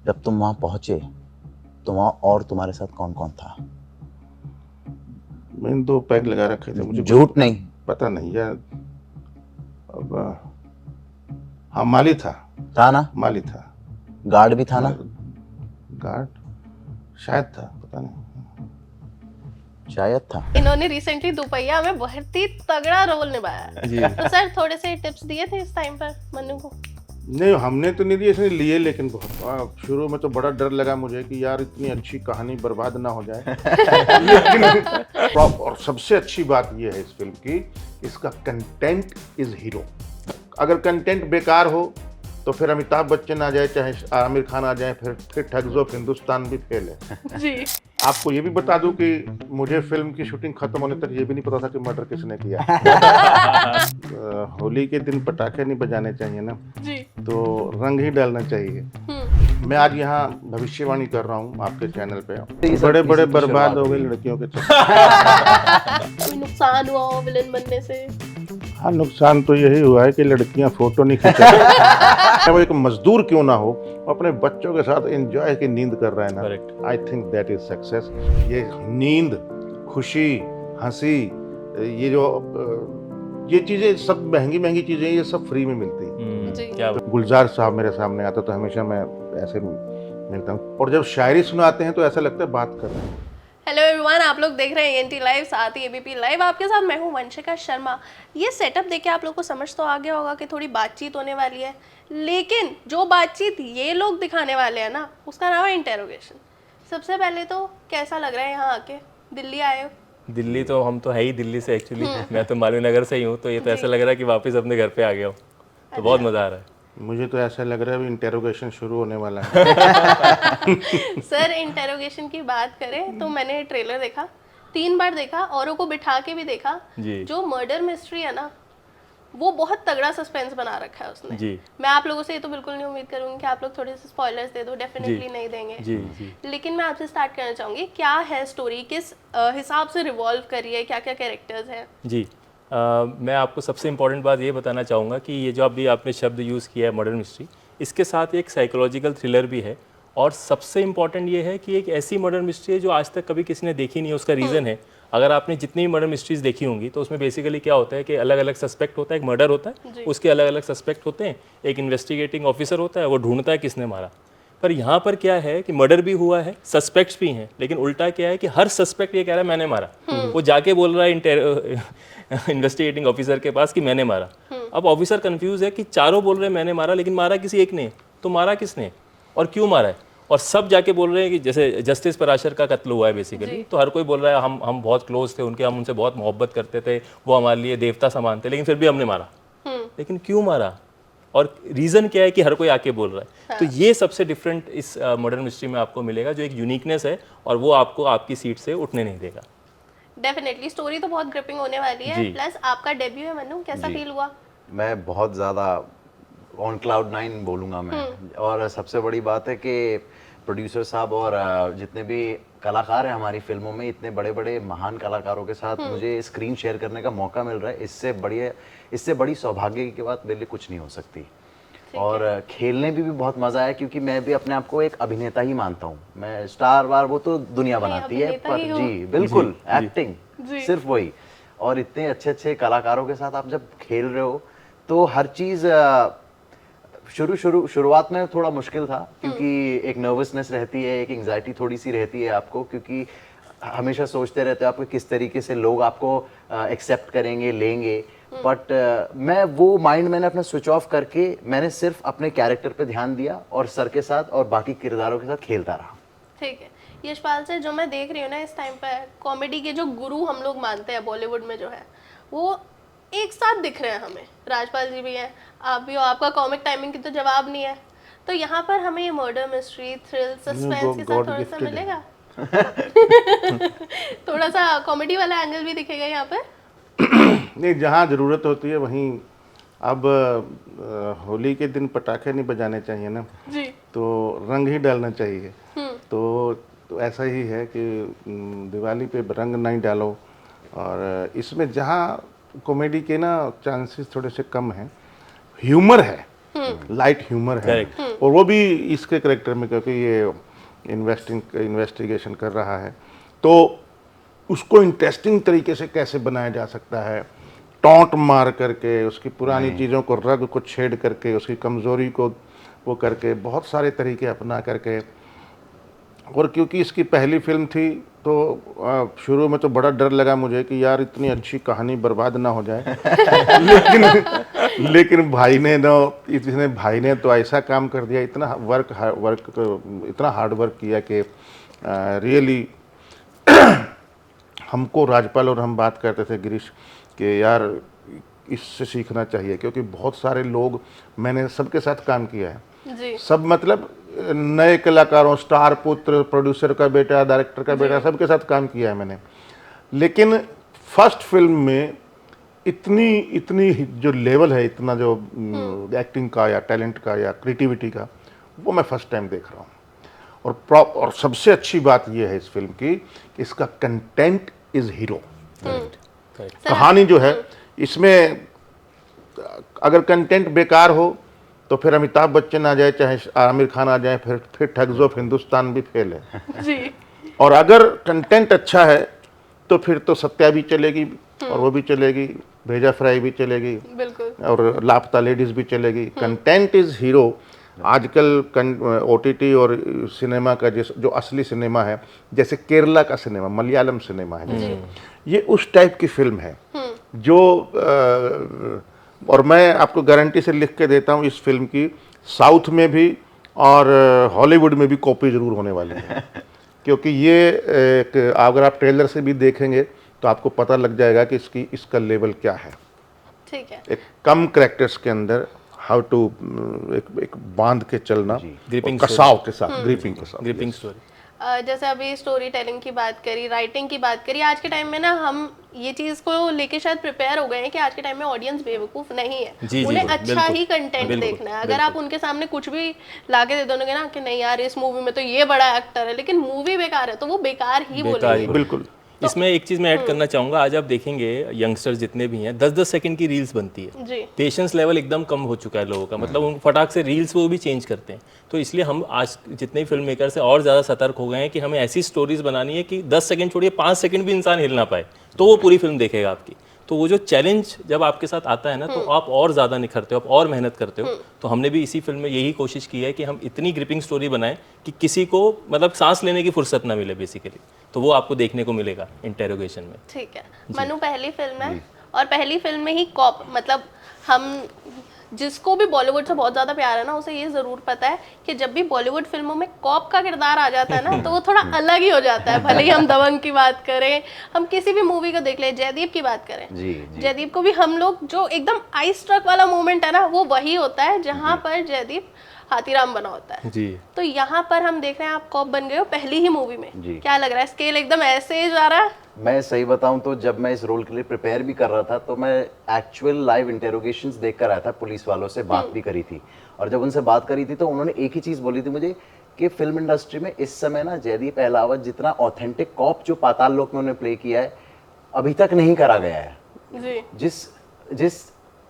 जब तुम वहां पहुंचे तो वहां और तुम्हारे साथ कौन कौन था? मैंने 2 पैग लगा रखे थे, मुझे झूठ नहीं। पता नहीं यार। अब हाँ, माली था ना? माली था। गार्ड भी था ना? गार्ड शायद था, पता नहीं। शायद था। इन्होंने रिसेंटली दोपहिया में बहुत ही तगड़ा रोल निभाया है। तो सर थोड़े से टिप्स दिए थे इस टाइम पर मन्नू को? नहीं, हमने तो नहीं दिए, इसने लिए, लेकिन बहुत शुरू में तो बड़ा डर लगा मुझे कि यार इतनी अच्छी कहानी बर्बाद ना हो जाए। लेकिन और सबसे अच्छी बात यह है इस फिल्म की, इसका कंटेंट इज हीरो। अगर कंटेंट बेकार हो तो फिर अमिताभ बच्चन आ जाए चाहे आमिर खान आ जाए, फिर ठग्स ऑफ हिंदुस्तान भी फेल है। जी। आपको ये भी बता दूं कि मुझे फिल्म की शूटिंग खत्म होने तक ये भी नहीं पता था कि मर्डर किसने किया। होली के दिन पटाखे नहीं बजाने चाहिए ना, जी। तो रंग ही डालना चाहिए। मैं आज यहाँ भविष्यवाणी कर रहा हूँ आपके चैनल पे, बड़े बड़े बर्बाद हो गए लड़कियों के चक्कर। कोई नुकसान हुआ हो विलन बनने से? हाँ, नुकसान तो यही हुआ है कि लड़कियां फोटो नहीं खींच। वो एक मजदूर क्यों ना हो, अपने बच्चों के साथ एंजॉय की नींद कर रहा है ना, I think that is success. ये नींद, खुशी, हंसी, ये जो ये चीजें सब महंगी महंगी चीजें, ये सब फ्री में मिलती हैं। क्या गुलजार साहब मेरे सामने आता तो हमेशा मैं ऐसे मिलता हूँ, और जब शायरी सुनाते हैं तो ऐसा लगता है बात कर रहे हैं। हेलो एवरीवन, आप लोग देख रहे हैं एनटी लाइव, साथ ही एबीपी लाइव। आपके साथ मैं हूं वंशिका शर्मा। ये सेटअप देख के आप लोग को समझ तो आ गया होगा कि थोड़ी बातचीत होने वाली है, लेकिन जो बातचीत ये लोग दिखाने वाले हैं ना, उसका नाम है इंटेरोगेशन। सबसे पहले तो कैसा लग रहा है यहाँ आके? दिल्ली आए हो? दिल्ली तो हम तो है ही दिल्ली से एक्चुअली। मैं तो मालवीय नगर से ही हूँ, तो ये तो ऐसा लग रहा है कि वापस अपने घर पे आ गया हूँ, तो बहुत मज़ा आ रहा है। मुझे तो ऐसा लग रहा है अभी इंटेरोगेशन शुरू होने वाला है। सर इंटेरोगेशन की बात करें तो मैंने ट्रेलर देखा, 3 बार देखा, औरों को बिठा के भी देखा। जो मर्डर मिस्ट्री है ना, वो बहुत तगड़ा सस्पेंस बना रखा है उसने। जी। मैं आप लोगों से ये तो बिल्कुल नहीं उम्मीद करूंगी कि आप लोग थोड़े से स्पॉयलर्स दे दो, डेफिनेटली नहीं देंगे। जी जी। लेकिन मैं आपसे स्टार्ट करना चाहूंगी, क्या है स्टोरी, किस हिसाब से रिवॉल्व करी है, क्या क्या कैरेक्टर्स हैं? जी। मैं आपको सबसे इम्पोर्टेंट बात ये बताना चाहूँगा कि ये जो अभी आपने शब्द यूज़ किया है मर्डर मिस्ट्री, इसके साथ एक साइकोलॉजिकल थ्रिलर भी है, और सबसे इम्पॉर्टेंट ये है कि एक ऐसी मर्डर मिस्ट्री है जो आज तक कभी किसी ने देखी नहीं है। उसका रीज़न है, अगर आपने जितनी मर्डर मिस्ट्रीज़ देखी होंगी तो उसमें बेसिकली क्या होता है कि अलग अलग सस्पेक्ट होता है, एक मर्डर होता है, उसके अलग अलग सस्पेक्ट होते हैं, एक इन्वेस्टिगेटिंग ऑफिसर होता है, वो ढूंढता है किसने मारा। पर यहाँ पर क्या है कि मर्डर भी हुआ है, सस्पेक्ट्स भी हैं, लेकिन उल्टा क्या है कि हर सस्पेक्ट ये कह रहा है मैंने मारा। वो जाके बोल रहा है इन्वेस्टिगेटिंग ऑफिसर के पास कि मैंने मारा। अब ऑफिसर कंफ्यूज है कि चारों बोल रहे हैं मैंने मारा, लेकिन मारा किसी एक ने, तो मारा किसने और क्यों मारा है? और सब जाके बोल रहे हैं कि जैसे जस्टिस पराशर का कत्ल हुआ है बेसिकली, तो हर कोई बोल रहा है हम बहुत क्लोज थे उनके, हम उनसे बहुत मोहब्बत करते थे, वो हमारे लिए देवता समान थे, लेकिन फिर भी हमने मारा। लेकिन क्यों मारा और रीज़न क्या है कि हर कोई आके बोल रहा है। हाँ। तो ये सबसे डिफरेंट इस मर्डर मिस्ट्री में आपको मिलेगा, जो एक यूनिकनेस है, और वो आपको आपकी सीट से उठने नहीं देगा। डेफिनेटली स्टोरी तो बहुत ग्रिपिंग होने वाली है। प्लस आपका डेब्यू है मन्नू, कैसा फील हुआ? मैं बहुत ज़्यादा ऑन क्लाउड 9 बोलूँगा मैं। और सबसे बड़ी बात है कि प्रोड्यूसर साहब और जितने भी कलाकार हैं हमारी फिल्मों में, इतने बड़े बड़े महान कलाकारों के साथ मुझे स्क्रीन शेयर करने का मौका मिल रहा है। इससे बड़ी सौभाग्य की बात मेरे लिए कुछ नहीं हो सकती। और खेलने भी बहुत मज़ा आया, क्योंकि मैं भी अपने आप को एक अभिनेता ही मानता हूँ। मैं स्टार वार वो तो दुनिया बनाती है, पर जी बिल्कुल एक्टिंग सिर्फ वही। और इतने अच्छे अच्छे कलाकारों के साथ आप जब खेल रहे हो तो हर चीज़ शुरुआत में थोड़ा मुश्किल था, क्योंकि एक नर्वसनेस रहती है, एक एंग्जाइटी थोड़ी सी रहती है आपको, क्योंकि हमेशा सोचते रहते हो आपको किस तरीके से लोग आपको एक्सेप्ट करेंगे, लेंगे। बट मैं वो माइंड मैंने अपना स्विच ऑफ करके मैंने सिर्फ अपने कैरेक्टर पे ध्यान दिया और सर के साथ और बाकी किरदारों के साथ खेलता रहा। ठीक है यशपाल से, जो मैं देख रही हूँ ना इस टाइम पर, कॉमेडी के जो गुरु हम लोग मानते हैं बॉलीवुड में जो है, वो एक साथ दिख रहे हैं हमें। राजपाल जी भी हैं, आप भी हो, आपका कॉमिक टाइमिंग की तो जवाब नहीं है। तो यहाँ पर हमें ये मर्डर मिस्ट्री, थ्रिल, सस्पेंस के साथ थोड़ा सा मिलेगा। थोड़ा सा कॉमेडी वाला एंगल भी दिखेगा यहाँ पर। नहीं, जहाँ ज़रूरत होती है वहीं। अब होली के दिन पटाखे नहीं बजाने चाहिए ना जी, तो रंग ही डालना चाहिए। तो ऐसा ही है कि दिवाली पे रंग नहीं डालो। और इसमें जहाँ कॉमेडी के ना चांसेस थोड़े से कम हैं, ह्यूमर है, लाइट ह्यूमर है, और वो भी इसके करेक्टर में, क्योंकि ये इन्वेस्टिगेशन कर रहा है, तो उसको इंटरेस्टिंग तरीके से कैसे बनाया जा सकता है, टॉन्ट मार करके, उसकी पुरानी चीज़ों को, रग को छेड़ करके, उसकी कमज़ोरी को वो करके, बहुत सारे तरीके अपना करके। और क्योंकि इसकी पहली फिल्म थी तो शुरू में तो बड़ा डर लगा मुझे कि यार इतनी अच्छी कहानी बर्बाद ना हो जाए लेकिन भाई ने तो ऐसा काम कर दिया, इतना इतना हार्ड वर्क किया कि रियली हमको, राजपाल और हम बात करते थे गिरीश कि यार इससे सीखना चाहिए, क्योंकि बहुत सारे लोग, मैंने सबके साथ काम किया है जी। सब, मतलब नए कलाकारों, स्टार पुत्र, प्रोड्यूसर का बेटा, डायरेक्टर का बेटा, सबके साथ काम किया है मैंने, लेकिन फर्स्ट फिल्म में इतनी जो लेवल है, इतना जो एक्टिंग का या टैलेंट का या क्रिएटिविटी का, वो मैं फर्स्ट टाइम देख रहा हूँ। और सबसे अच्छी बात ये है इस फिल्म की, इसका कंटेंट इज हीरो। कहानी जो है इसमें, अगर कंटेंट बेकार हो तो फिर अमिताभ बच्चन आ जाए, चाहे आमिर खान आ जाए, फिर ठग ऑफ हिंदुस्तान भी फेल है जी। और अगर कंटेंट अच्छा है तो फिर तो सत्या भी चलेगी और वो भी चलेगी, भेजा फ्राई भी चलेगी, बिल्कुल, और लापता लेडीज भी चलेगी। Content is hero. आजकल ओटीटी और सिनेमा का जो असली सिनेमा है, जैसे केरला का सिनेमा, मलयालम सिनेमा है, जैसे ये उस टाइप की फिल्म है जो और मैं आपको गारंटी से लिख के देता हूँ, इस फिल्म की साउथ में भी और हॉलीवुड में भी कॉपी जरूर होने वाली है क्योंकि ये अगर आप ट्रेलर से भी देखेंगे तो आपको पता लग जाएगा कि इसका लेवल क्या है। ठीक है। एक कम कैरेक्टर्स के अंदर हाउ टू एक बांध के चलना, Gripping कसाव के साथ, ग्रिपिंग स्टोरी। जैसे अभी स्टोरी टेलिंग की बात करी, राइटिंग की बात करी, आज के टाइम में ना हम ये चीज को लेके शायद प्रिपेयर हो गए हैं कि आज के टाइम में ऑडियंस बेवकूफ नहीं है, जी, उन्हें जी, अच्छा बिल्कुल, ही कंटेंट बिल्कुल, देखना है। अगर आप उनके सामने कुछ भी लाके दे दोगे ना कि नहीं यार इस मूवी में तो ये बड़ा एक्टर है, लेकिन मूवी बेकार है, तो वो बेकार ही बोलेंगे। बिल्कुल। इसमें एक चीज़ मैं ऐड करना चाहूँगा, आज आप देखेंगे यंगस्टर्स जितने भी हैं 10-10 सेकंड की रील्स बनती है, जी। पेशेंस लेवल एकदम कम हो चुका है लोगों का, मतलब उन फटाक से रील्स वो भी चेंज करते हैं। तो इसलिए हम आज जितने फिल्म मेकर से और ज़्यादा सतर्क हो गए हैं कि हमें ऐसी स्टोरीज बनानी है कि 10 सेकंड छोड़िए 5 सेकंड भी इंसान हिल ना पाए, तो वो पूरी फिल्म देखेगा आपकी। तो वो जो चैलेंज जब आपके साथ आता है ना, तो आप और ज़्यादा निखरते हो, आप और मेहनत करते हो। तो हमने भी इसी फिल्म में यही कोशिश की है कि हम इतनी ग्रिपिंग स्टोरी बनाएं कि किसी को मतलब सांस लेने की फुर्सत ना मिले बेसिकली। तो वो आपको देखने को मिलेगा इंटेरोगेशन में। ठीक है। मनु पहली फिल्म है और पहली फिल्म में ही कॉप, मतलब हम जिसको भी बॉलीवुड से बहुत ज़्यादा प्यार है ना, उसे ये ज़रूर पता है कि जब भी बॉलीवुड फिल्मों में कॉप का किरदार आ जाता है ना, तो वो थोड़ा अलग ही हो जाता है। भले ही हम दबंग की बात करें, हम किसी भी मूवी को देख ले, जयदीप की बात करें, जी। जयदीप को भी हम लोग, जो एकदम आई स्ट्रक वाला मोमेंट है ना, वो वही होता है जहाँ पर जयदीप हाथीराम बना होता है। जी। तो यहाँ पर हम देख रहे हैं आप कॉप बन गए हो पहली ही मूवी में। जी। क्या लग रहा है, स्केल एकदम ऐसे ही जा रहा है? मैं सही बताऊं तो जब मैं इस रोल के लिए प्रिपेयर भी कर रहा था तो मैं एक्चुअल लाइव इंटेरोगेशंस देख कर आया था, पुलिस वालों से बात भी करी थी, और जब उनसे बात करी थी तो उन्होंने एक ही चीज़ बोली थी मुझे कि फिल्म इंडस्ट्री में इस समय ना जयदीप अहलावत जितना ऑथेंटिक कॉप जो पाताल लोक में उन्होंने प्ले किया है अभी तक नहीं करा गया है। जी। जिस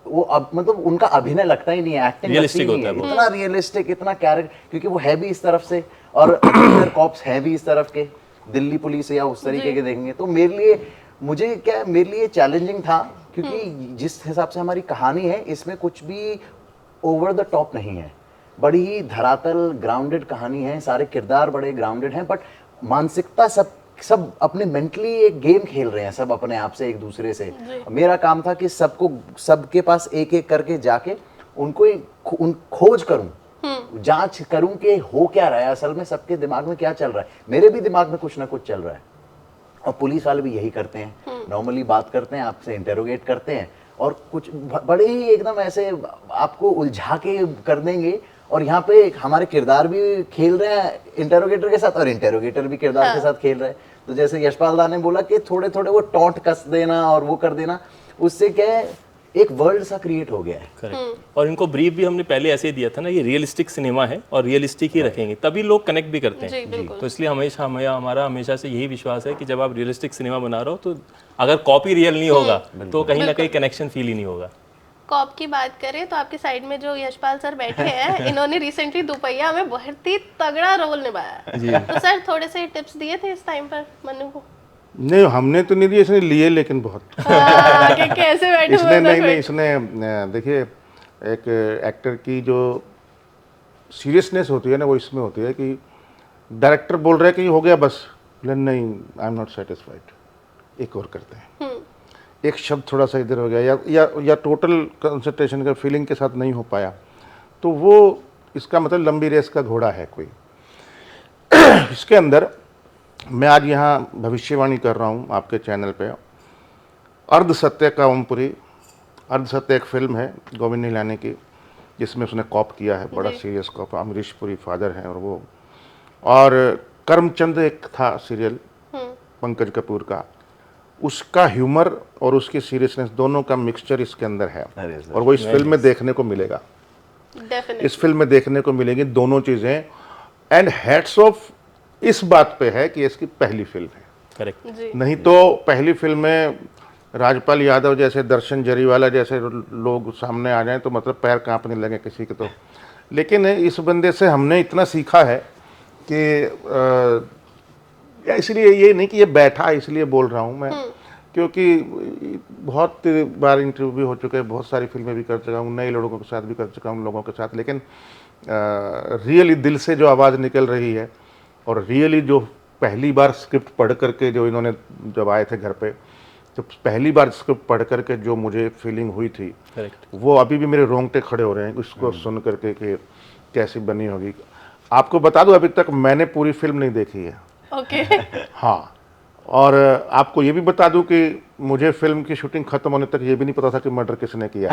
वो अब मतलब उनका अभिनय लगता ही नहीं है, एक्टिंग Realistic होता है वो। इतना रियलिस्टिक, इतना कैरेक्टर, क्योंकि वो है भी इस तरफ से और अदर कॉप्स हैं भी इस तरफ के, दिल्ली पुलिस या उस तरीके के देखेंगे। तो मेरे लिए चैलेंजिंग था, क्योंकि जिस हिसाब से हमारी कहानी है इसमें कुछ भी ओवर द टॉप नहीं है, बड़ी ही धरातल ग्राउंडेड कहानी है, सारे किरदार बड़े ग्राउंडेड हैं, बट मानसिकता सब अपने मेंटली एक गेम खेल रहे हैं, सब अपने आप से एक दूसरे से। मेरा काम था कि सबके पास एक एक करके जाके उनको खोज करूं, जांच करूं कि हो क्या रहा है असल में, सबके दिमाग में क्या चल रहा है। मेरे भी दिमाग में कुछ ना कुछ चल रहा है, और पुलिस वाले भी यही करते हैं, नॉर्मली बात करते हैं, आपसे इंटेरोगेट करते हैं और कुछ बड़े ही एकदम ऐसे आपको उलझा के कर देंगे। और यहाँ पे हमारे किरदार भी खेल रहे हैं इंटेरोगेटर के साथ, और इंटेरोगेटर भी किरदार के साथ खेल रहे हैं। तो जैसे यशपाल दा ने बोला कि थोड़े थोड़े वो टॉन्ट कस देना और वो कर देना, उससे क्या है एक वर्ल्ड सा क्रिएट हो गया है। करेक्ट। और इनको ब्रीफ भी हमने पहले ऐसे ही दिया था ना, ये रियलिस्टिक सिनेमा है और रियलिस्टिक ही रखेंगे, तभी लोग कनेक्ट भी करते हैं। तो इसलिए हमारा हमेशा से यही विश्वास है कि जब आप रियलिस्टिक सिनेमा बना रहे हो तो अगर कॉपी रियल नहीं होगा तो कहीं ना कहीं कनेक्शन फील ही नहीं होगा। कॉप की बात करें तो आपके साइड में जो यशपाल सर बैठे हैं इन्होंने रिसेंटली दोपहिया में बहुत ही तगड़ा रोल निभाया जी। तो सर थोड़े से टिप्स दिए थे इस टाइम पर मनु को? नहीं, हमने तो नहीं दिए, इसने लिए लेकिन बहुत। कि कैसे बैठे इसने हुए नहीं थे नहीं इसने देखिए, एक एक्टर की जो सीरियसनेस होती है ना, वो इसमें होती है कि डायरेक्टर बोल रहे हैं कि हो गया बस, लेकिन नहीं, आई एम नॉट सेटिस्फाइड, एक और करते हैं, एक शब्द थोड़ा सा इधर हो गया या टोटल कंसंट्रेशन का फीलिंग के साथ नहीं हो पाया, तो वो इसका मतलब लंबी रेस का घोड़ा है कोई। इसके अंदर मैं आज यहाँ भविष्यवाणी कर रहा हूँ आपके चैनल पे, अर्ध सत्य का ओमपुरी। अर्ध सत्य एक फिल्म है गोविंद निहलानी की, जिसमें उसने कॉप किया है, बड़ा serious cop. Amrish Puri father हैं और वो, और करमचंद एक था सीरियल पंकज कपूर का, उसका ह्यूमर और उसकी सीरियसनेस दोनों का मिक्सचर इसके अंदर है, अरे सर, और वो इस फिल्म में देखने को मिलेगा। डेफिनेटली इस फिल्म में देखने को मिलेंगी दोनों चीज़ें, एंड हैट्स ऑफ इस बात पे है कि इसकी पहली फिल्म है। करेक्ट। जी नहीं तो पहली फिल्म में राजपाल यादव जैसे, दर्शन जरीवाला जैसे लोग सामने आ जाएं तो मतलब पैर कांपने लगे किसी के तो। लेकिन इस बंदे से हमने इतना सीखा है कि इसलिए ये नहीं कि ये बैठा इसलिए बोल रहा हूँ मैं, क्योंकि बहुत बार इंटरव्यू भी हो चुके हैं, बहुत सारी फिल्में भी कर चुका हूँ, नए लोगों के साथ भी कर चुका हूँ, लोगों के साथ, लेकिन रियली दिल से जो आवाज़ निकल रही है, और रियली जो पहली बार स्क्रिप्ट पढ़ करके जो इन्होंने, जब आए थे घर पे, तो पहली बार स्क्रिप्ट पढ़ करके जो मुझे फीलिंग हुई थी, करेक्ट। वो अभी भी मेरे रोंगटे खड़े हो रहे हैं उसको सुन करके कि कैसी बनी होगी। आपको बता दूं, अभी तक मैंने पूरी फिल्म नहीं देखी है। ओके हाँ, और आपको ये भी बता दूं कि मुझे फिल्म की शूटिंग खत्म होने तक ये भी नहीं पता था कि मर्डर किसने किया।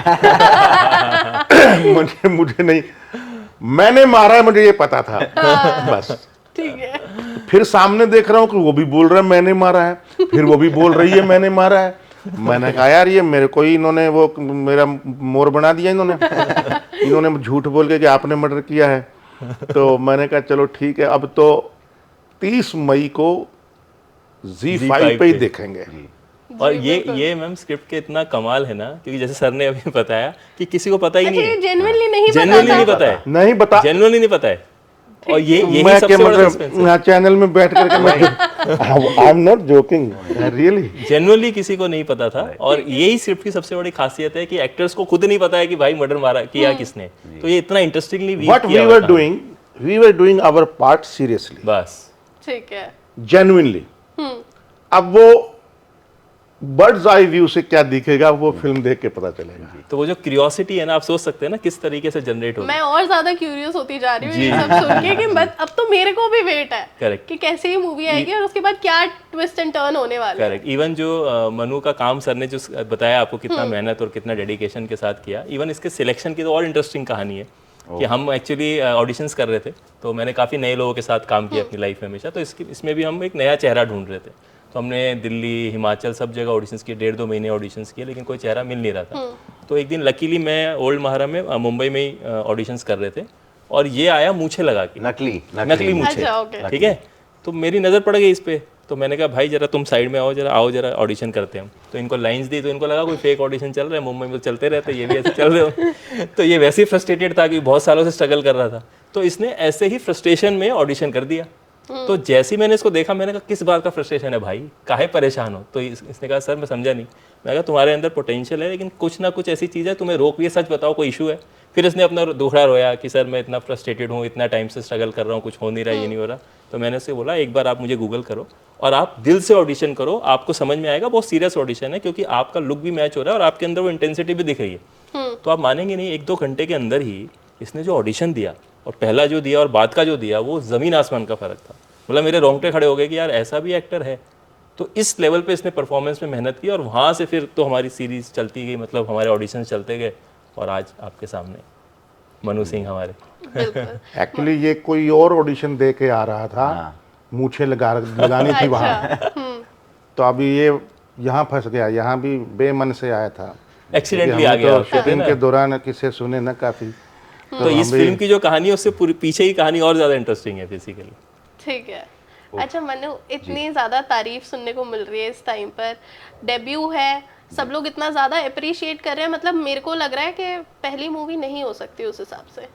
मुझे नहीं, मैंने मारा है मुझे ये पता था, बस। ठीक है। फिर सामने देख रहा हूँ कि वो भी बोल रहा है मैंने मारा है, फिर वो भी बोल रही है मैंने मारा है। मैंने कहा यार ये मेरे को ही इन्होंने वो मेरा मोर बना दिया इन्होंने झूठ बोल के कि आपने मर्डर किया है। तो मैंने कहा चलो ठीक है, अब तो 30 मई को Z5 पे ही देखेंगे। और ये मैम स्क्रिप्ट के इतना कमाल है ना, क्योंकि जैसे सर ने अभी बताया कि किसी को पता ही नहीं है, जेन्युइनली नहीं जेन्युइनली नहीं पता है, नहीं बता, जेन्युइनली नहीं पता है। और ये यही मैं सबसे क्या बड़ा मतलब सस्पेंस है। यहाँ चैनल में बैठ करके मैं I am not joking, really genuinely किसी को नहीं पता था। और यही स्क्रिप्ट की सबसे बड़ी खासियत है कि एक्टर्स को खुद नहीं पता है कि भाई मर्डर मारा किया किसने। तो ये इतना interestingly what we were doing our part seriously, बस। ठीक है। जेन्युइनली। अब वो बर्ड्स आई व्यू से क्या दिखेगा वो फिल्म देख के पता चलेगा। तो वो जो क्यूरियोसिटी है ना, आप सोच सकते हैं ना किस तरीके से जनरेट होगी। मैं और ज्यादा क्यूरियस होती जा रही हूँ ये सब सुन के कि बस अब तो मेरे को भी वेट है Correct. कि कैसे ये मूवी आएगी और उसके बाद क्या ट्विस्ट एंड टर्न होने वाला है। करेक्ट। इवन जो मनु का काम सर ने जो बताया आपको कितना मेहनत और कितना डेडिकेशन के साथ किया, इवन इसके सिलेक्शन की तो और इंटरेस्टिंग कहानी है कि हम एक्चुअली ऑडिशंस कर रहे थे, तो मैंने काफ़ी नए लोगों के साथ काम किया अपनी लाइफ में हमेशा, तो इसमें भी हम एक नया चेहरा ढूंढ रहे थे। तो हमने दिल्ली, हिमाचल सब जगह ऑडिशंस किए, 1.5-2 महीने ऑडिशंस किए, लेकिन कोई चेहरा मिल नहीं रहा था। तो एक दिन लकीली मैं ओल्ड महारा में मुंबई में ही ऑडिशंस कर रहे थे, और ये आया मूछे लगा के, नकली मूछे, अच्छा, okay. ठीक है। तो मेरी नज़र पड़ गई इस पे, तो मैंने कहा भाई जरा तुम साइड में आओ, जरा ऑडिशन करते हैं। तो इनको लाइंस दी, तो इनको लगा कोई फेक ऑडिशन चल रहा है, मुंबई में चलते रहते, ये भी ऐसे चल रहे हो। तो ये वैसे ही फ्रस्ट्रेटेड था कि बहुत सालों से स्ट्रगल कर रहा था, तो इसने ऐसे ही फ्रस्ट्रेशन में ऑडिशन कर दिया। तो जैसे ही मैंने इसको देखा, मैंने कहा किस बात का फ्रस्ट्रेशन है भाई, काहे परेशान हो? तो इसने कहा सर मैं समझा नहीं। मैं कहा तुम्हारे अंदर पोटेंशियल है, लेकिन कुछ ना कुछ ऐसी चीज़ है तुम्हें रोक रही है, सच बताओ कोई इशू है। फिर इसने अपना दुखड़ा रोया कि सर मैं इतना फ्रस्ट्रेटेड हूँ, इतना टाइम से स्ट्रगल कर रहा हूँ, कुछ हो नहीं रहा, ये नहीं हो रहा। तो मैंने उससे बोला एक बार आप मुझे गूगल करो और आप दिल से ऑडिशन करो, आपको समझ में आएगा बहुत सीरियस ऑडिशन है, क्योंकि आपका लुक भी मैच हो रहा है और आपके अंदर वो इंटेंसिटी भी दिख रही है। तो आप मानेंगे नहीं, 1-2 घंटे के अंदर ही इसने जो ऑडिशन दिया, और पहला जो दिया और बाद का जो दिया, वो ज़मीन आसमान का फ़र्क था। मतलब मेरे रोंगटे खड़े हो गए कि यार ऐसा भी एक्टर है। तो इस लेवल पे इसने परफॉर्मेंस में मेहनत की, और वहाँ से फिर तो हमारी सीरीज चलती गई, मतलब हमारे ऑडिशन चलते गए, और आज आपके सामने मनु सिंह हमारे। एक्चुअली ये कोई और ऑडिशन दे के आ रहा था, मूछें लगानी थी वहाँ, तो अभी ये यहाँ फंस गया, यहाँ भी बेमन से आया था, एक्सीडेंटली आ गया। शूटिंग के दौरान किसे सुने ना काफी। तो इस फिल्म की जो कहानी है उससे पूरी पीछे की कहानी और ज्यादा इंटरेस्टिंग है बेसिकली। ठीक है। अच्छा मनु, इतनी ज्यादा तारीफ सुनने को मिल रही है इस टाइम पर, डेब्यू है, सब लोग इतना ज़्यादा अप्रिशिएट कर रहे हैं, मतलब मेरे को लग रहा है कि पहली मूवी नहीं हो सकती उस हिसाब से।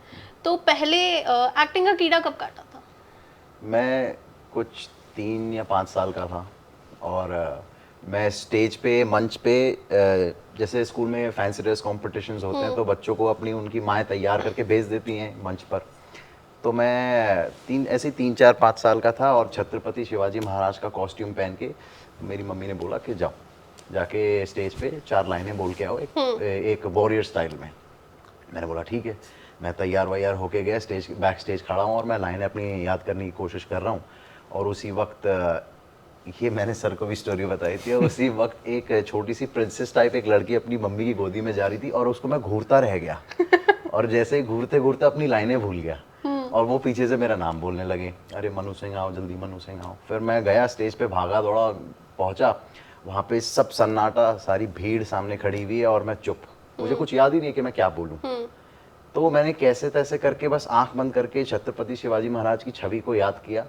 तो पहले एक्टिंग का कीड़ा कब काटा था? मैं कुछ 3 या 5 साल का था और मैं स्टेज पे मंच पे जैसे स्कूल में फैंसी ड्रेस कॉम्पिटिशन्स होते हैं तो बच्चों को अपनी उनकी माएँ तैयार करके भेज देती हैं मंच पर। तो मैं 3-4-5 साल का था और छत्रपति शिवाजी महाराज का कॉस्ट्यूम पहन के मेरी मम्मी ने बोला कि जाओ जाके स्टेज पे 4 लाइनें बोल के आओ एक वॉरियर स्टाइल में। मैंने बोला ठीक है। मैं तैयार वैयार होके गया, स्टेज बैक स्टेज खड़ा हूँ और मैं लाइनें अपनी याद करने की कोशिश कर रहा हूँ। और उसी वक्त ये मैंने सर को भी स्टोरी बताई थी, उसी वक्त एक छोटी सी प्रिंसेस टाइप एक लड़की अपनी मम्मी की गोदी में जा रही थी और उसको मैं घूरता रह गया और जैसे ही घूरते घूरते अपनी लाइनें भूल गया और वो पीछे से मेरा नाम बोलने लगे, अरे मनु सिंह आओ जल्दी, मनु सिंह आओ। फिर मैं गया स्टेज पे, भागा दौड़ा, पहुंचा वहाँ पे सब सन्नाटा, सारी भीड़ सामने खड़ी हुई है और मैं चुप, मुझे कुछ याद ही नहीं कि मैं क्या बोलूँ। तो मैंने कैसे तैसे करके बस आंख बंद करके छत्रपति शिवाजी महाराज की छवि को याद किया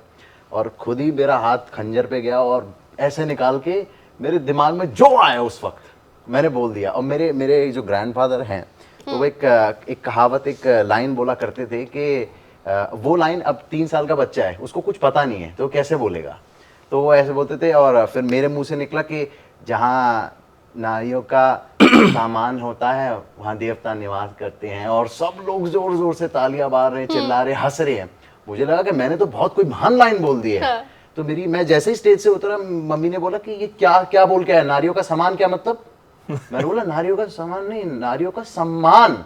और खुद ही मेरा हाथ खंजर पे गया और ऐसे निकाल के मेरे दिमाग में जो आया उस वक्त मैंने बोल दिया। और मेरे जो ग्रैंडफादर हैं तो वो एक कहावत, एक लाइन बोला करते थे कि वो लाइन, अब 3 साल का बच्चा है उसको कुछ पता नहीं है तो कैसे बोलेगा, तो वो ऐसे बोलते थे। और फिर मेरे मुंह से निकला कि जहाँ नारियों का सामान होता है वहाँ देवता निवास करते हैं और सब लोग जोर जोर से तालियां मार रहे हैं, चिल्ला रहे, हंस रहे हैं। मुझे लगा कि मैंने तो बहुत कोई महान लाइन बोल दी है। हाँ। तो मैं जैसे ही स्टेज से उतरा मम्मी ने बोला कि ये क्या क्या बोल के आया, नारियों का सामान क्या मतलब? मैंने बोला नारियों का सामान नहीं, नारियों का सम्मान।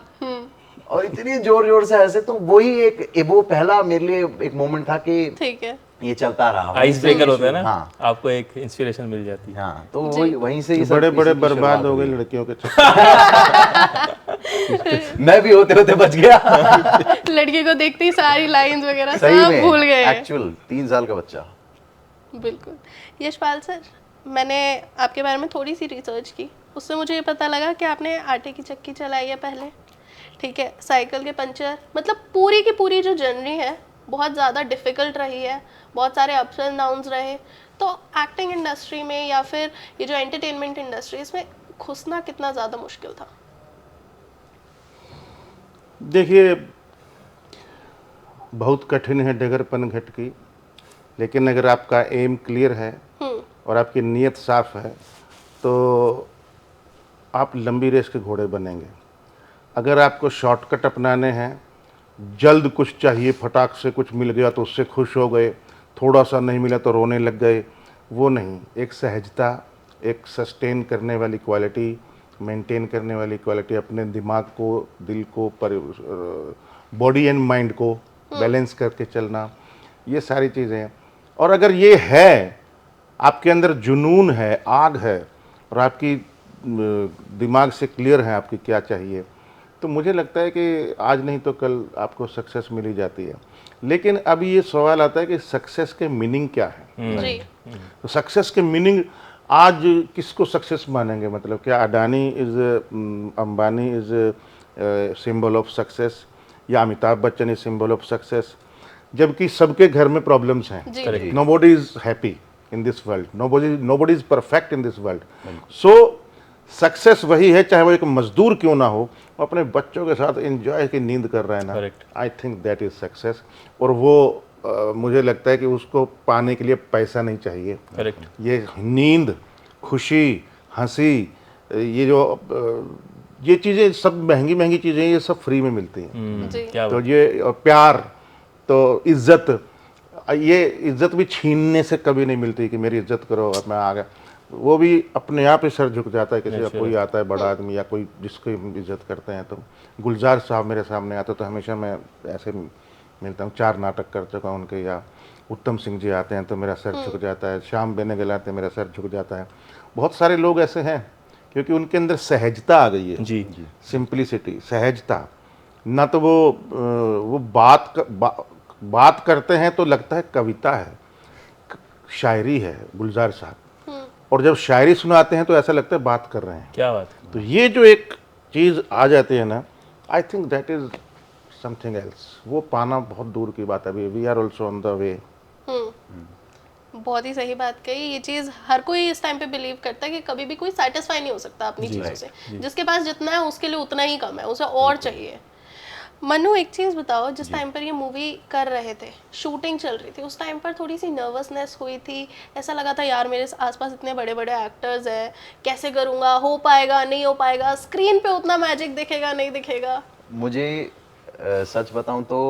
और इतनी जोर जोर से हंसे। तो वही वो पहला मेरे लिए एक मोमेंट था कि ठीक है, ये चलता रहा। आइस ब्रेकर होता है ना, हाँ। आपको एक इंस्पिरेशन मिल जाती है। हाँ, तो वहीं से ये सब बड़े बड़े चीज़ों की बर्बाद शुरुआत हो गए हुई। लड़कियों के चक्कर। मैं भी होते होते बच गया। लड़की को देखते ही सारी लाइंस वगैरह सही सब में भूल गए। एक्चुअल 3 साल का बच्चा। बिल्कुल। यशपाल सर, मैंने आपके बारे में थोड़ी सी रिसर्च की, उससे मुझे ये पता लगा कि आपने आटे की चक्की चलाई है पहले, ठीक है, साइकिल के पंचर, मतलब पूरी की पूरी जो जर्नी है बहुत ज़्यादा डिफ़िकल्ट रही है, बहुत सारे अप्स एंड डाउन्स रहे। तो एक्टिंग इंडस्ट्री में या फिर ये जो एंटरटेनमेंट इंडस्ट्री, इसमें घुसना कितना ज़्यादा मुश्किल था? देखिए, बहुत कठिन है डगर पनघट की, लेकिन अगर आपका एम क्लियर है और आपकी नीयत साफ है तो आप लंबी रेस के घोड़े बनेंगे। अगर आपको शॉर्टकट अपनाने हैं, जल्द कुछ चाहिए, फटाक से कुछ मिल गया तो उससे खुश हो गए, थोड़ा सा नहीं मिला तो रोने लग गए, वो नहीं। एक सहजता, एक सस्टेन करने वाली क्वालिटी, मेंटेन करने वाली क्वालिटी, अपने दिमाग को, दिल को, बॉडी एंड माइंड को बैलेंस करके चलना, ये सारी चीज़ें हैं। और अगर ये है, आपके अंदर जुनून है, आग है और आपकी दिमाग से क्लियर है आपकी क्या चाहिए, तो मुझे लगता है कि आज नहीं तो कल आपको सक्सेस मिल ही जाती है। लेकिन अब ये सवाल आता है कि सक्सेस के मीनिंग क्या है। जी। तो सक्सेस के मीनिंग आज किसको सक्सेस मानेंगे? मतलब क्या Adani is, Ambani is symbol of success, या Amitabh Bachchan is symbol of success? जबकि सबके घर में प्रॉब्लम्स हैं। जी। Nobody is happy in this world, nobody is perfect in this world. So success वही है, चाहे वो एक मजदूर क्यों ना हो, वो अपने बच्चों के साथ एंजॉय की नींद कर रहा है ना, Correct. I think that is success. और वो मुझे लगता है कि उसको पाने के लिए पैसा नहीं चाहिए। करेक्ट। ये नींद, खुशी, हंसी, ये चीज़ें सब महंगी महंगी चीज़ें, ये सब फ्री में मिलती हैं। जी। क्या तो ये प्यार, तो इज्जत, ये इज्जत भी छीनने से कभी नहीं मिलती कि मेरी इज्जत करो और मैं आ गया। वो भी अपने आप ही सर झुक जाता है किसी का, कोई आता है बड़ा आदमी या कोई जिसको इज्जत करते हैं। तो गुलजार साहब मेरे सामने आते तो हमेशा मैं ऐसे मिलता हूँ, 4 नाटक कर चुका हूँ उनके, या उत्तम सिंह जी आते हैं तो मेरा सर झुक जाता है, श्याम बेनेगल आते हैं मेरा सर झुक जाता है। बहुत सारे लोग ऐसे हैं क्योंकि उनके अंदर सहजता आ गई है। जी। सिंप्लिसिटी, सहजता। ना तो वो बात करते हैं तो लगता है कविता है, शायरी है गुलजार साहब, और जब शायरी सुनाते हैं तो ऐसा लगता है बात कर रहे हैं। क्या बात है। तो ये जो एक चीज़ आ जाती है ना, I think that is something else. वो पाना बहुत दूर की बात है, अभी we are also on the way. बहुत ही सही बात कही। ये चीज़ हर कोई इस टाइम पे बिलीव करता है कि कभी भी कोई सेटिस्फाई नहीं हो सकता अपनी चीज़ों से। जिसके पास जितना है उसके लिए उतना ही कम है, उसे और चाहिए। मनु, एक चीज़ बताओ, जिस टाइम पर ये मूवी कर रहे थे, शूटिंग चल रही थी, उस टाइम पर थोड़ी सी नर्वसनेस हुई थी? ऐसा लगा था यार मेरे आसपास इतने बड़े बड़े एक्टर्स हैं, कैसे करूँगा, हो पाएगा नहीं हो पाएगा, स्क्रीन पे उतना मैजिक दिखेगा नहीं दिखेगा? मुझे सच बताऊं तो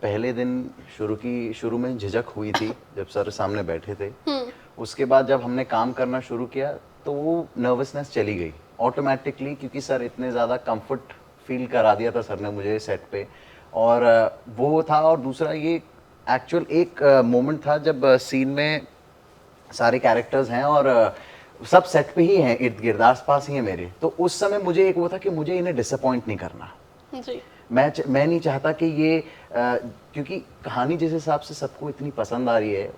पहले दिन शुरू में झिझक हुई थी जब सर सामने बैठे थे। उसके बाद जब हमने काम करना शुरू किया तो वो नर्वसनेस चली गई ऑटोमेटिकली, क्योंकि सर इतने ज़्यादा कंफर्ट फील करा दिया था सर ने मुझे सेट पे। और वो था। और दूसरा ये एक्चुअल एक मोमेंट था जब सीन में सारे कैरेक्टर्स हैं और सब सेट पे ही हैं, इर्द गिर्द आस पास ही हैं मेरे। तो उस समय मुझे एक वो था कि मुझे इन्हें डिसअपॉइंट नहीं करना। जी। मैं नहीं चाहता कि ये क्योंकि कहानी जिस हिसाब से सबको इतनी पसंद आ रही है,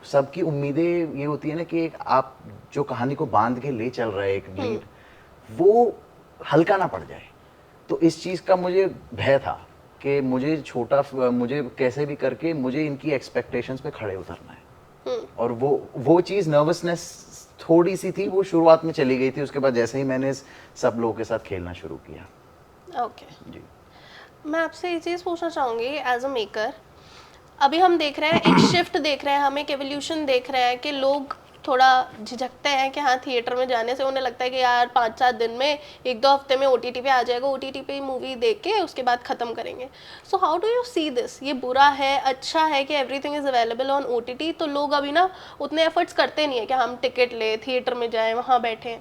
सबकी उम्मीदें ये होती है ना कि आप जो कहानी को बांध के ले चल रहे हैं एक लीड, वो हल्का ना पड़ जाए। तो इस चीज़ का मुझे भय था कि मुझे कैसे भी करके मुझे इनकी एक्सपेक्टेशंस पे खड़े उतरना है। और वो चीज़ नर्वसनेस थोड़ी सी थी, वो शुरुआत में चली गई थी। उसके बाद जैसे ही मैंने सब लोगों के साथ खेलना शुरू किया। ओके। जी। मैं आपसे ये चीज़ पूछना चाहूँगी एज अ मेकर, अभी हम देख रहे हैं एक शिफ्ट देख रहे हैं, हम एक एवोल्यूशन देख रहे हैं कि लोग थोड़ा झिझकते हैं कि हाँ थिएटर में जाने से उन्हें लगता है कि यार 5-7 दिन में 1-2 हफ्ते में OTT पे आ जाएगा, OTT पे ही मूवी देख के उसके बाद ख़त्म करेंगे। So how do you see this? ये बुरा है, अच्छा है कि everything is available on OTT? तो लोग अभी ना उतने एफर्ट्स करते नहीं है कि हम टिकट ले, थिएटर में जाएँ, वहाँ बैठें।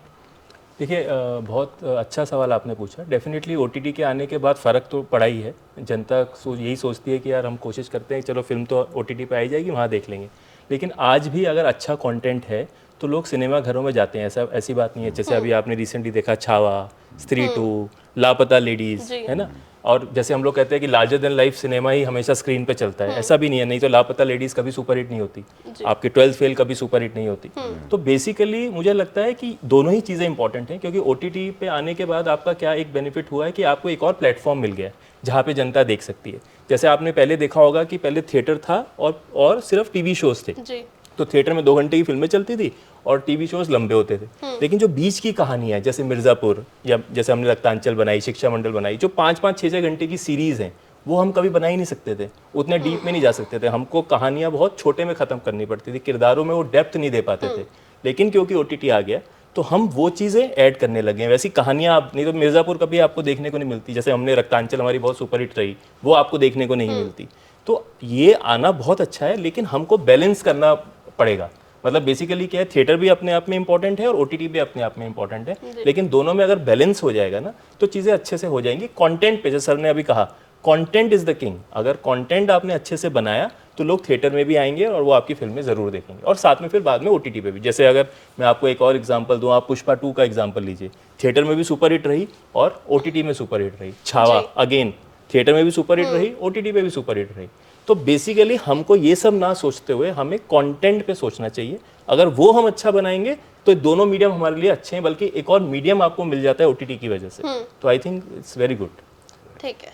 देखिए, बहुत अच्छा सवाल आपने पूछा। डेफिनेटली OTT के आने के बाद फ़र्क तो पड़ा ही है। जनता यही सोचती है कि यार हम कोशिश करते हैं चलो फिल्म तो OTT पे आई जाएगी, वहाँ देख लेंगे। लेकिन आज भी अगर अच्छा कंटेंट है तो लोग सिनेमा घरों में जाते हैं, ऐसी बात नहीं है। जैसे अभी आपने रिसेंटली देखा छावा, स्त्री 2, लापता लेडीज़, है ना। और जैसे हम लोग कहते हैं कि लार्जर देन लाइफ सिनेमा ही हमेशा स्क्रीन पे चलता है, ऐसा भी नहीं है। नहीं तो लापता लेडीज़ कभी सुपर हिट नहीं होती, आपकी 12th फेल कभी सुपर हिट नहीं होती। तो बेसिकली मुझे लगता है कि दोनों ही चीज़ें इंपॉर्टेंट हैं, क्योंकि OTT पे आने के बाद आपका क्या एक बेनिफिट हुआ है कि आपको एक और प्लेटफॉर्म मिल गया है जहाँ पे जनता देख सकती है। जैसे आपने पहले देखा होगा कि पहले थिएटर था और सिर्फ TV शोज थे। जी। तो थिएटर में 2 घंटे की फिल्में चलती थी और TV शोज लंबे होते थे। लेकिन जो बीच की कहानी है, जैसे मिर्ज़ापुर या जैसे हमने रक्तांचल बनाई, शिक्षा मंडल बनाई, जो 5-5, 6-6 घंटे की सीरीज़ हैं, वो हम कभी बना ही नहीं सकते थे, उतने डीप में नहीं जा सकते थे। हमको कहानियाँ बहुत छोटे में ख़त्म करनी पड़ती थी, किरदारों में वो डेप्थ नहीं दे पाते थे। लेकिन क्योंकि OTT आ गया तो हम वो चीज़ें ऐड करने लगे हैं। वैसी कहानियाँ आप नहीं तो मिर्ज़ापुर कभी आपको देखने को नहीं मिलती, जैसे हमने रक्तांचल हमारी बहुत सुपरहिट रही, वो आपको देखने को नहीं मिलती। तो ये आना बहुत अच्छा है, लेकिन हमको बैलेंस करना पड़ेगा। मतलब बेसिकली क्या है, थिएटर भी अपने आप में इंपॉर्टेंट है और OTT भी अपने आप में इंपॉर्टेंट है, लेकिन दोनों में अगर बैलेंस हो जाएगा ना तो चीज़ें अच्छे से हो जाएंगी। कंटेंट पे, जैसे सर ने अभी कहा, कंटेंट इज़ द किंग। अगर कंटेंट आपने अच्छे से बनाया तो लोग थिएटर में भी आएंगे और वो आपकी फिल्में ज़रूर देखेंगे, और साथ में फिर बाद में OTT पे भी। जैसे अगर मैं आपको एक और एग्जांपल दूं, आप पुष्पा 2 का एग्जांपल लीजिए, थिएटर में भी सुपर हिट रही और OTT में सुपर हिट रही। छावा अगेन थिएटर में भी सुपर हिट रही, OTT पे भी सुपर हिट रही। तो बेसिकली हमको ये सब ना सोचते हुए हमें कंटेंट पे सोचना चाहिए। अगर वो हम अच्छा बनाएंगे तो दोनों मीडियम हमारे लिए अच्छे हैं, बल्कि एक और मीडियम आपको मिल जाता है OTT की वजह से। तो I think it's very good. ठीक है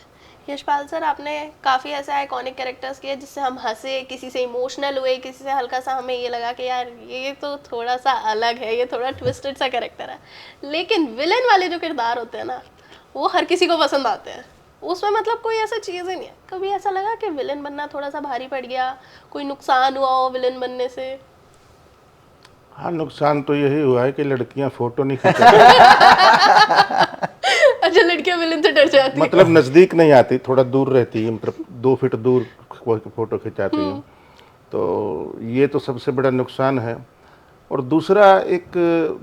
यशपाल सर, आपने काफ़ी ऐसे आइकॉनिक कैरेक्टर्स किए जिससे हम हंसे, किसी से इमोशनल हुए, किसी से हल्का सा हमें ये लगा कि यार ये तो थोड़ा सा अलग है, ये थोड़ा ट्विस्टेड सा कैरेक्टर है। लेकिन विलेन वाले जो किरदार होते हैं ना, वो हर किसी को पसंद आते हैं। उसमें मतलब कोई ऐसा चीज़ ही नहीं है। कभी ऐसा लगा कि विलेन बनना थोड़ा सा भारी पड़ गया, कोई नुकसान हुआ हो विलेन बनने से? हाँ, नुकसान तो यही हुआ है कि लड़कियां फोटो नहीं खींचती। अच्छा, लड़कियां विलेन से डर जाती हैं। मतलब नज़दीक नहीं आती, थोड़ा दूर रहती है, मतलब 2 फीट दूर फोटो खिंचाती है। तो ये तो सबसे बड़ा नुकसान है। और दूसरा, एक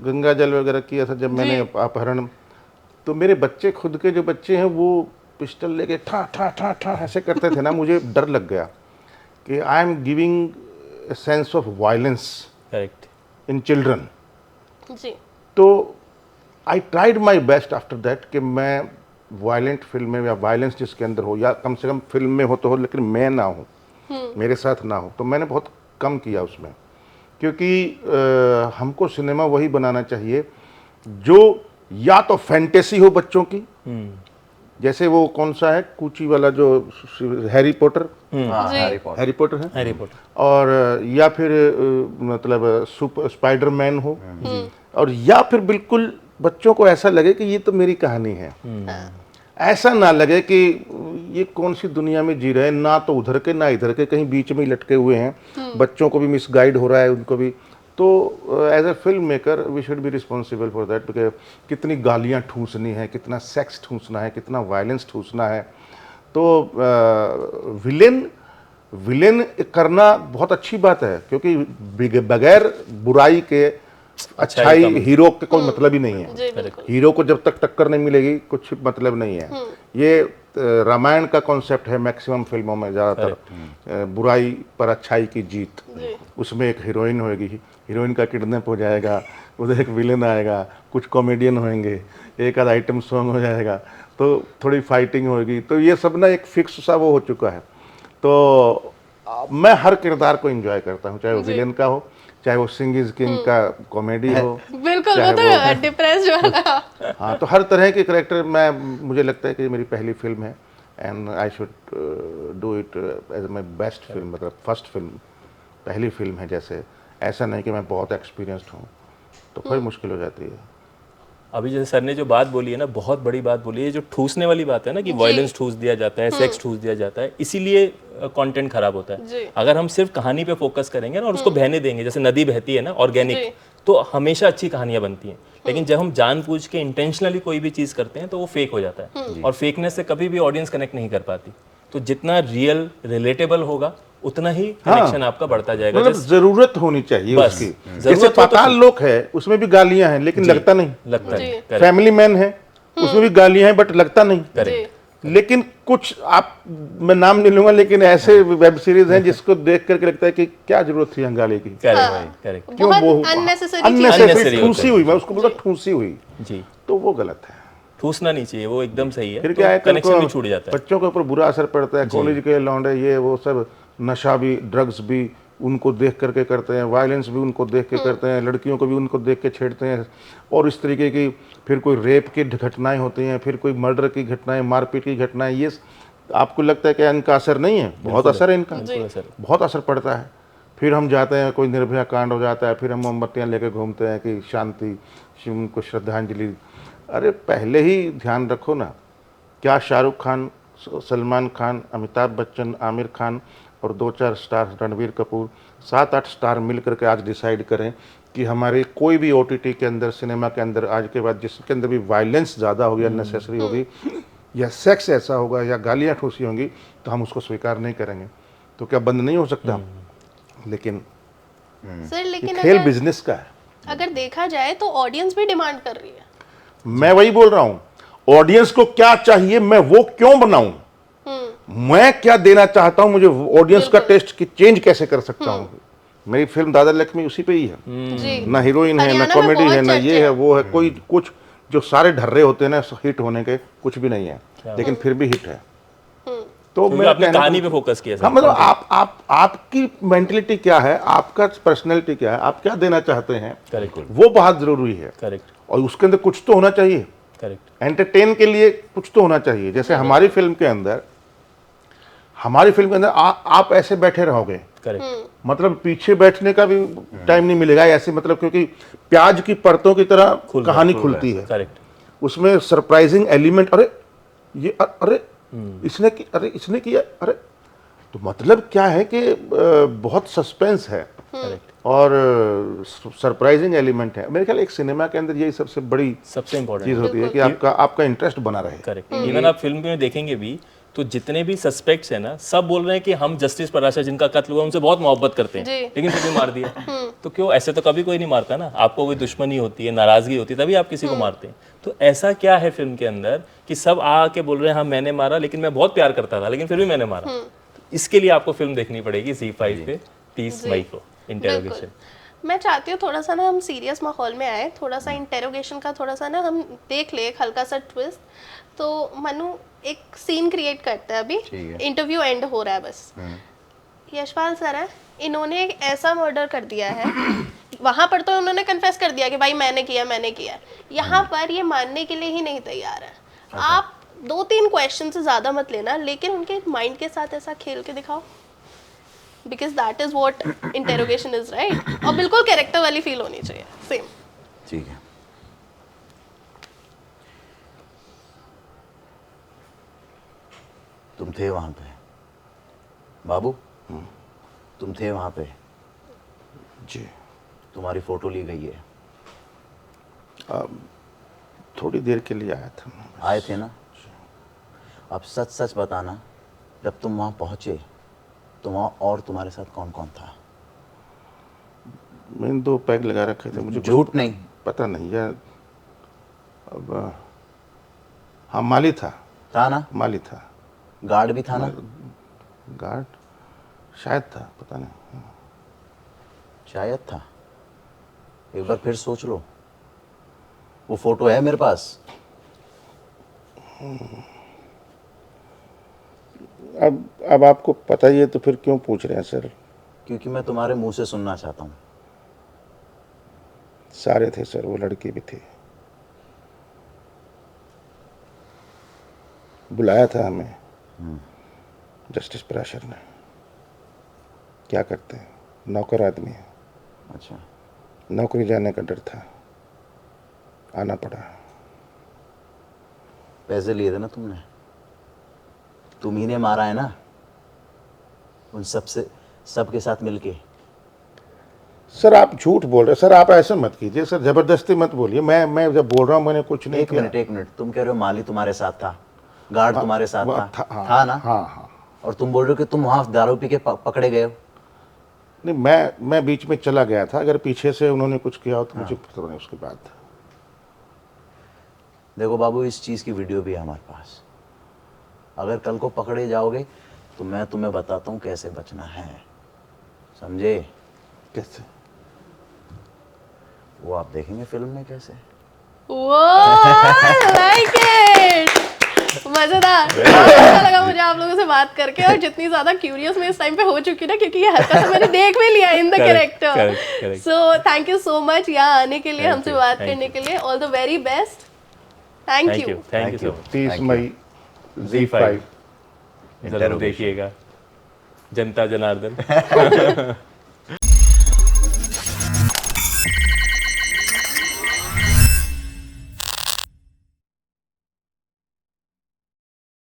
गंगा जल वगैरह किया था जब मैंने अपहरण, तो मेरे बच्चे, खुद के जो बच्चे हैं, वो पिस्टल लेके ठा ठा ठा ठा ऐसे करते थे ना, मुझे डर लग गया कि I am giving a sense of violence correct in children. जी। तो I tried my best after that कि मैं वायलेंट फिल्म में या वायलेंस जिसके अंदर हो, या कम से कम फिल्म में हो तो हो, लेकिन मैं ना हो, मेरे साथ ना हो। तो मैंने बहुत कम किया उसमें, क्योंकि हमको सिनेमा वही बनाना चाहिए जो या तो फैंटेसी हो बच्चों की, जैसे वो कौन सा है कूची वाला जो हैरी पॉटर, हाँ, जी। हैरी पॉटर है हैरी पॉटर, और या फिर मतलब सुपर स्पाइडरमैन हो, और या फिर बिल्कुल बच्चों को ऐसा लगे कि ये तो मेरी कहानी है, ऐसा ना लगे कि ये कौन सी दुनिया में जी रहे हैं, ना तो उधर के ना इधर के, कहीं बीच में ही लटके हुए हैं, बच्चों को भी मिसगाइड हो रहा है, उनको भी। तो as a film maker we should be responsible for that, because कितनी गालियाँ ठूसनी है, कितना सेक्स ठूसना है, कितना वायलेंस ठूसना है। तो विलेन करना बहुत अच्छी बात है, क्योंकि बगैर बुराई के अच्छाई हीरो के कोई मतलब ही नहीं है। जी बिल्कुल। हीरो को जब तक टक्कर नहीं मिलेगी कुछ मतलब नहीं है। ये रामायण का कॉन्सेप्ट है मैक्सिमम फिल्मों में ज़्यादातर, बुराई पर अच्छाई की जीत। उसमें एक हीरोइन होगी, हीरोइन का किडनैप हो जाएगा, उधर एक विलेन आएगा, कुछ कॉमेडियन होंगे, एक आध आइटम सॉन्ग हो जाएगा, तो थोड़ी फाइटिंग होगी। तो ये सब ना एक फिक्स सा वो हो चुका है। तो मैं हर किरदार को एंजॉय करता हूँ, चाहे वो विलेन का हो, चाहे वो सिंह इज किंग का कॉमेडी हो, बिल्कुल, वो तो डिप्रेस्ड वाला। हाँ, तो हर तरह के करेक्टर मुझे लगता है कि मेरी पहली फिल्म है, and I should do it as my best film, मतलब फर्स्ट फिल्म, पहली फिल्म है। जैसे ऐसा नहीं कि मैं बहुत एक्सपीरियंस्ड हूँ, तो फिर मुश्किल हो जाती है। अभी जैसे सर ने जो बात बोली है ना, बहुत बड़ी बात बोली है, जो ठूसने वाली बात है ना, कि वायलेंस ठूस दिया जाता है, सेक्स ठूस दिया जाता है, इसीलिए कंटेंट खराब होता जी। है। अगर हम सिर्फ कहानी पे फोकस करेंगे ना और उसको बहने देंगे, जैसे नदी बहती है ना ऑर्गेनिक, तो हमेशा अच्छी कहानियां बनती हैं। लेकिन जब हम जानबूझ के इंटेंशनली कोई भी चीज़ करते हैं तो वो फेक हो जाता है, और फेकनेस से कभी भी ऑडियंस कनेक्ट नहीं कर पाती। तो जितना रियल रिलेटेबल होगा उतना ही कनेक्शन आपका बढ़ता जाएगा। मतलब जरूरत होनी चाहिए बस, उसकी। जरूरत जैसे हो तो पाताल लोक है, उसमें भी गालियां हैं लेकिन लगता नहीं। लगता है, correct, फैमिली मैन है, उसमें भी गालियां हैं बट लगता नहीं। correct, लेकिन कुछ मैं नाम नहीं लूंगा, लेकिन ऐसे वेब सीरीज हैं जिसको देख करके लगता है कि क्या जरूरत थी गाली की, correct, correct, क्यों वो अननेसेसरी अननेसेसरी ठूसी हुई, मैं उसको बोलता ठूसी हुई, जी। तो वो गलत है। ठूसना नहीं चाहिए, वो एकदम सही है। फिर तो क्या है, कनेक्शन भी छूट जाता है। बच्चों के ऊपर बुरा असर पड़ता है, कॉलेज के लौंडे ये वो सब नशा भी, ड्रग्स भी उनको देख करके करते हैं, वायलेंस भी उनको देख के करते हैं, लड़कियों को भी उनको देख के छेड़ते हैं, और इस तरीके की फिर कोई रेप की घटनाएं होती हैं, फिर कोई मर्डर की घटनाएं, मारपीट की घटनाएं। ये आपको लगता है कि इनका असर नहीं है? बहुत असर है इनका, बहुत असर पड़ता है। फिर हम जाते हैं, कोई निर्भया कांड हो जाता है, फिर हम मोमबत्तियाँ लेके घूमते हैं कि शांति, उनको श्रद्धांजलि। अरे पहले ही ध्यान रखो ना, क्या शाहरुख खान, सलमान खान, अमिताभ बच्चन, आमिर खान और 2-4 स्टार रणबीर कपूर, 7-8 स्टार मिल करके आज डिसाइड करें कि हमारे कोई भी OTT के अंदर, सिनेमा के अंदर आज के बाद जिसके अंदर भी वायलेंस ज़्यादा होगी, अननेसेसरी होगी, या सेक्स ऐसा होगा, या गालियाँ ठूसी होंगी, तो हम उसको स्वीकार नहीं करेंगे। तो क्या बंद नहीं हो सकता? लेकिन सर, लेकिन खेल बिजनेस का है। अगर देखा जाए तो ऑडियंस भी डिमांड कर रही है। मैं वही बोल रहा हूँ, ऑडियंस को क्या चाहिए, मैं वो क्यों बनाऊं, मैं क्या देना चाहता हूं, मुझे ऑडियंस का टेस्ट की चेंज कैसे कर सकता हूं। मेरी फिल्म दादा लक्ष्मी उसी पे ही है, जी। ना हीरोइन है, ना हरियाणा में कॉमेडी बहुत है, ना चर्चा ये है वो है, कोई कुछ जो सारे ढर्रे होते हैं ना हिट होने के, कुछ भी नहीं है, लेकिन फिर भी हिट है। तो क्योंकि आपने कहानी पे फोकस किया। हाँ, मतलब आपकी मेंटलिटी क्या है, आपका पर्सनैलिटी क्या है, आप क्या देना चाहते हैं, करेक्ट, वो बहुत जरूरी है। करेक्ट, और उसके अंदर कुछ तो होना चाहिए, करेक्ट, एंटरटेन के लिए कुछ तो होना चाहिए। जैसे हमारी फिल्म के अंदर आप ऐसे बैठे रहोगे, करेक्ट, मतलब पीछे बैठने का भी टाइम नहीं मिलेगा ऐसे, मतलब क्योंकि प्याज की परतों की तरह कहानी खुलती है, करेक्ट, उसमें सरप्राइजिंग एलिमेंट, अरे ये अरे इसने किया, अरे, तो मतलब क्या है कि बहुत सस्पेंस है और सरप्राइजिंग एलिमेंट है। मेरे ख्याल एक सिनेमा के अंदर यही सबसे बड़ी सबसे इम्पोर्टेंट चीज होती है कि आपका इंटरेस्ट बना रहे। करेक्ट। इवन आप फिल्म में देखेंगे भी तो जितने भी सस्पेक्ट्स हैं ना, सब बोल रहे हैं कि हम जस्टिस पराशर जिनका कत्ल हुआ उनसे बहुत मोहब्बत करते हैं, लेकिन फिर भी मार दिया। तो क्यों? ऐसे तो कभी कोई नहीं मारता ना, आपको कोई दुश्मनी होती है, नाराजगी होती है, तभी आप किसी को मारते हैं। तो ऐसा क्या है फिल्म के अंदर कि सब आके बोल रहे हैं हाँ मैंने मारा, लेकिन मैं बहुत प्यार करता था, लेकिन फिर भी मैंने मारा। तो इसके लिए आपको फिल्म देखनी पड़ेगी ZEE5 पे 30 मई को, इंटेरोगेशन। मैं चाहती हूँ थोड़ा सा ना हम सीरियस माहौल में आए, थोड़ा सा इंटेरोगेशन का थोड़ा सा ना हम देख ले, एक हल्का सा ट्विस्ट। तो मनु एक सीन क्रिएट करता है, अभी इंटरव्यू एंड हो रहा है बस। यशपाल सर है, इन्होंने एक ऐसा मर्डर कर दिया है, वहां पर तो उन्होंने कन्फेस कर दिया कि भाई मैंने किया। यहाँ पर ये मानने के लिए ही नहीं तैयार है। आप 2-3 क्वेश्चन से ज़्यादा मत लेना, लेकिन उनके माइंड के साथ ऐसा खेल के दिखाओ, because that is what interrogation is, right. और बिल्कुल कैरेक्टर वाली फील होनी चाहिए, सेम। ठीक है। तुम थे वहां पे बाबू, तुम थे वहां पे, जी। तुम्हारी फोटो ली गई है। थोड़ी देर के लिए आया था मैं। आए थे ना? अब सच सच बताना, जब तुम वहां पहुंचे तो वहां और तुम्हारे साथ कौन कौन था? मैंने 2 पैग लगा रखे थे, मुझे झूठ नहीं। पता नहीं यार। अब हाँ, माली था। था ना? माली था। गार्ड भी था ना? गार्ड शायद था, पता नहीं। शायद था। एक बार फिर सोच लो, वो फोटो है मेरे पास। अब आपको पता ही है तो फिर क्यों पूछ रहे हैं सर? क्योंकि मैं तुम्हारे मुंह से सुनना चाहता हूँ। सारे थे सर, वो लड़की भी थी। बुलाया था हमें जस्टिस पराशर ने। क्या करते हैं, नौकर आदमी है, अच्छा। नौकरी जाने का डर था, आना पड़ा। पैसे लिए थे ना तुमने? तुम ही ने मारा है ना उन सबके साथ मिलके? सर आप झूठ बोल रहे हैं सर, आप ऐसे मत कीजिए सर, जबरदस्ती मत बोलिए। मैं जब बोल रहा हूँ मैंने कुछ नहीं किया। एक मिनट, तुम कह रहे हो माली तुम्हारे साथ था, गार्ड तुम्हारे साथ वो था, हाँ, था ना? हाँ हाँ। और तुम बोल रहे हो कि तुम वहां दारू पी के पकड़े गए हो? नहीं, मैं बीच में चला गया था। अगर पीछे से उन्होंने कुछ किया हो तो मुझे पता नहीं उसके बाद। देखो बाबू, इस चीज की वीडियो भी है हमारे पास। अगर कल को पकड़े जाओगे तो मैं तुम्हें बताता हूँ कैसे बचना है, समझे? कैसे? वो आप देखेंगे फिल्म में कैसे। लाइक इट, मजेदार। बहुत अच्छा लगा मुझे आप लोगों से बात करके, और जितनी ज्यादा क्यूरियस मैं इस टाइम पे हो चुकी ना, क्योंकि ये हल्का सा मैंने देख भी लिया in the character. So thank you so much यहाँ आने के लिए, हमसे बात करने के लिए। All the very best. Thank you. Thank you so much. 30 मई ZEE5 जरूर देखिएगा, जनता जनार्दन।